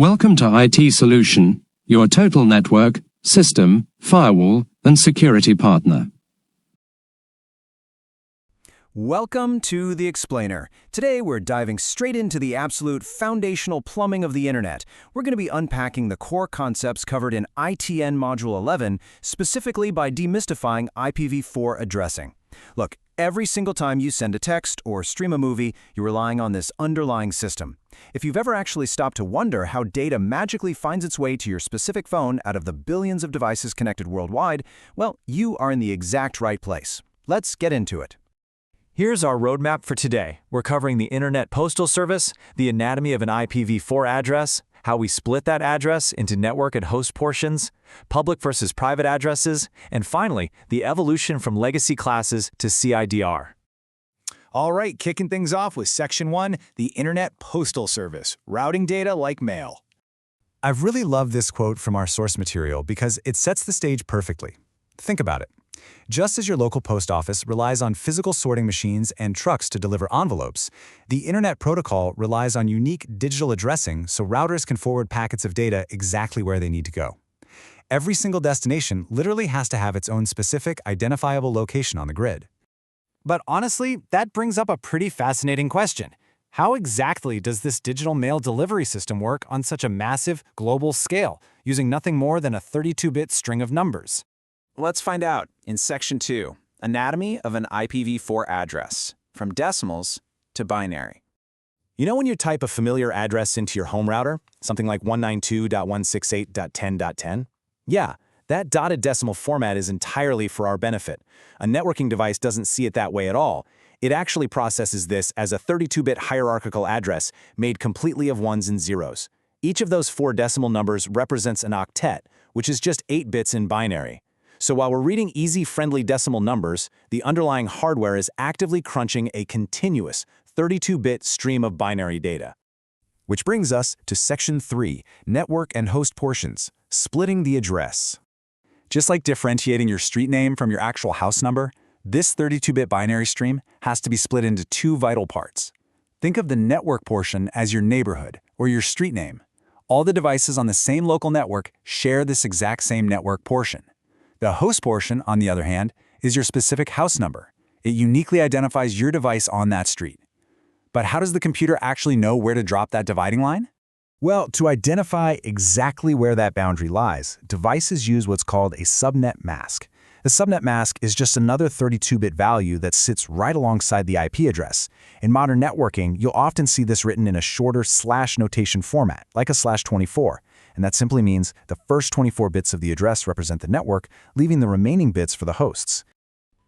Welcome to IT.Solution, your total network, system, firewall, and security partner. Welcome to The Explainer. Today we're diving straight into the absolute foundational plumbing of the internet. We're going to be unpacking the core concepts covered in ITN Module 11, specifically by demystifying IPv4 addressing. Look, every single time you send a text or stream a movie, you're relying on this underlying system. If you've ever actually stopped to wonder how data magically finds its way to your specific phone out of the billions of devices connected worldwide, well, you are in the exact right place. Let's get into it. Here's our roadmap for today. We're covering the Internet Postal Service, the anatomy of an IPv4 address, how we split that address into network and host portions, public versus private addresses, and finally, the evolution from legacy classes to CIDR. All right, kicking things off with Section 1, the Internet Postal Service, routing data like mail. I've really loved this quote from our source material because it sets the stage perfectly. Think about it. Just as your local post office relies on physical sorting machines and trucks to deliver envelopes, the Internet Protocol relies on unique digital addressing so routers can forward packets of data exactly where they need to go. Every single destination literally has to have its own specific, identifiable location on the grid. But honestly, that brings up a pretty fascinating question. How exactly does this digital mail delivery system work on such a massive, global scale, using nothing more than a 32-bit string of numbers? Let's find out in Section 2, Anatomy of an IPv4 Address, from decimals to binary. You know when you type a familiar address into your home router, something like 192.168.10.10? Yeah, that dotted decimal format is entirely for our benefit. A networking device doesn't see it that way at all. It actually processes this as a 32-bit hierarchical address made completely of ones and zeros. Each of those 4 decimal numbers represents an octet, which is just 8 bits in binary. So while we're reading easy, friendly decimal numbers, the underlying hardware is actively crunching a continuous 32-bit stream of binary data. Which brings us to Section 3, Network and Host Portions, splitting the address. Just like differentiating your street name from your actual house number, this 32-bit binary stream has to be split into 2 vital parts. Think of the network portion as your neighborhood or your street name. All the devices on the same local network share this exact same network portion. The host portion, on the other hand, is your specific house number. It uniquely identifies your device on that street. But how does the computer actually know where to drop that dividing line? Well, to identify exactly where that boundary lies, devices use what's called a subnet mask. The subnet mask is just another 32-bit value that sits right alongside the IP address. In modern networking, you'll often see this written in a shorter slash notation format, like a /24. And that simply means the first 24 bits of the address represent the network, leaving the remaining bits for the hosts.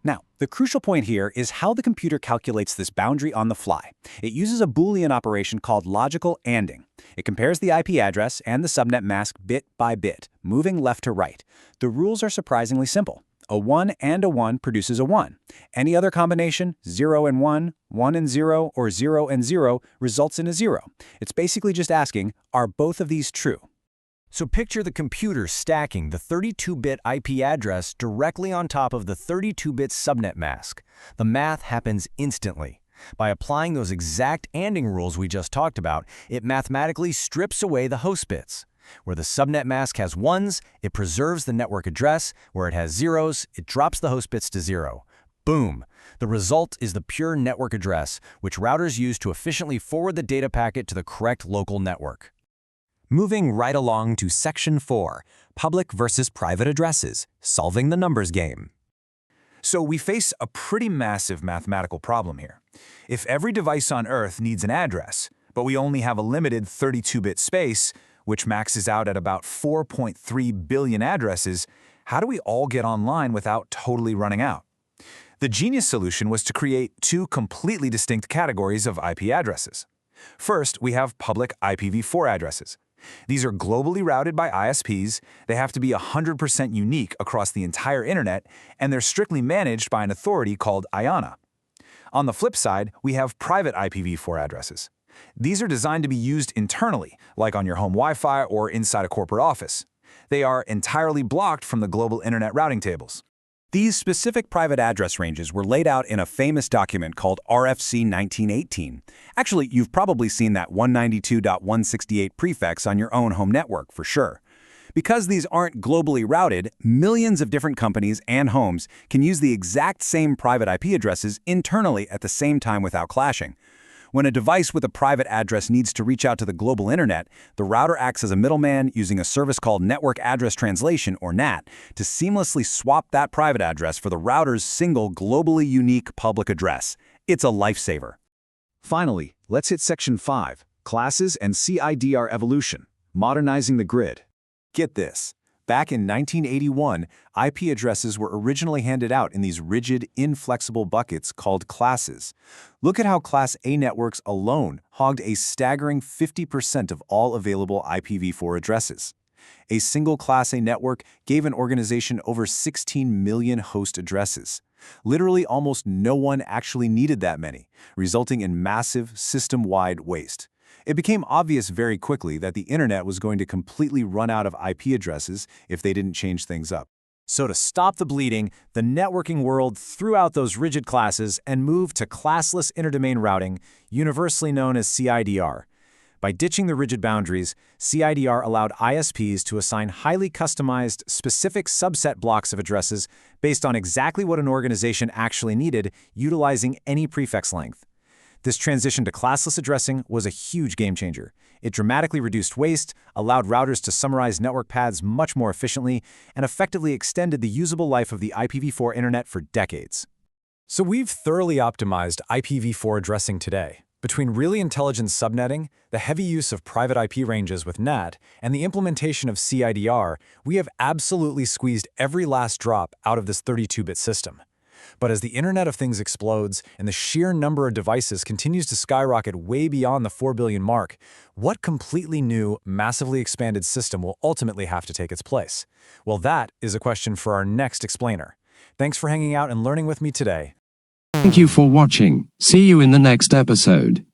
Now, the crucial point here is how the computer calculates this boundary on the fly. It uses a Boolean operation called logical ANDing. It compares the IP address and the subnet mask bit by bit, moving left to right. The rules are surprisingly simple. A 1 and a 1 produces a 1. Any other combination, 0 and 1, 1 and 0, or 0 and 0, results in a 0. It's basically just asking, are both of these true? So picture the computer stacking the 32-bit IP address directly on top of the 32-bit subnet mask. The math happens instantly. By applying those exact ANDing rules we just talked about, it mathematically strips away the host bits. Where the subnet mask has 1s, it preserves the network address. Where it has 0s, it drops the host bits to 0. Boom! The result is the pure network address, which routers use to efficiently forward the data packet to the correct local network. Moving right along to Section 4, Public versus Private Addresses, solving the numbers game. So we face a pretty massive mathematical problem here. If every device on Earth needs an address, but we only have a limited 32-bit space, which maxes out at about 4.3 billion addresses, how do we all get online without totally running out? The genius solution was to create 2 completely distinct categories of IP addresses. First, we have public IPv4 addresses. These are globally routed by ISPs, they have to be 100% unique across the entire internet, and they're strictly managed by an authority called IANA. On the flip side, we have private IPv4 addresses. These are designed to be used internally, like on your home Wi-Fi or inside a corporate office. They are entirely blocked from the global internet routing tables. These specific private address ranges were laid out in a famous document called RFC 1918. Actually, you've probably seen that 192.168 prefix on your own home network for sure. Because these aren't globally routed, millions of different companies and homes can use the exact same private IP addresses internally at the same time without clashing. When a device with a private address needs to reach out to the global internet, the router acts as a middleman using a service called Network Address Translation, or NAT, to seamlessly swap that private address for the router's single globally unique public address. It's a lifesaver. Finally, let's hit Section 5, Classes and CIDR Evolution, Modernizing the Grid. Get this. Back in 1981, IP addresses were originally handed out in these rigid, inflexible buckets called classes. Look at how Class A networks alone hogged a staggering 50% of all available IPv4 addresses. A single Class A network gave an organization over 16 million host addresses. Literally, almost no one actually needed that many, resulting in massive, system-wide waste. It became obvious very quickly that the internet was going to completely run out of IP addresses if they didn't change things up. So to stop the bleeding, the networking world threw out those rigid classes and moved to classless interdomain routing, universally known as CIDR. By ditching the rigid boundaries, CIDR allowed ISPs to assign highly customized, specific subset blocks of addresses based on exactly what an organization actually needed, utilizing any prefix length. This transition to classless addressing was a huge game changer. It dramatically reduced waste, allowed routers to summarize network paths much more efficiently, and effectively extended the usable life of the IPv4 internet for decades. So we've thoroughly optimized IPv4 addressing today. Between really intelligent subnetting, the heavy use of private IP ranges with NAT, and the implementation of CIDR, we have absolutely squeezed every last drop out of this 32-bit system. But as the Internet of Things explodes and the sheer number of devices continues to skyrocket way beyond the 4 billion mark, what completely new, massively expanded system will ultimately have to take its place? Well, that is a question for our next explainer. Thanks for hanging out and learning with me today. Thank you for watching. See you in the next episode.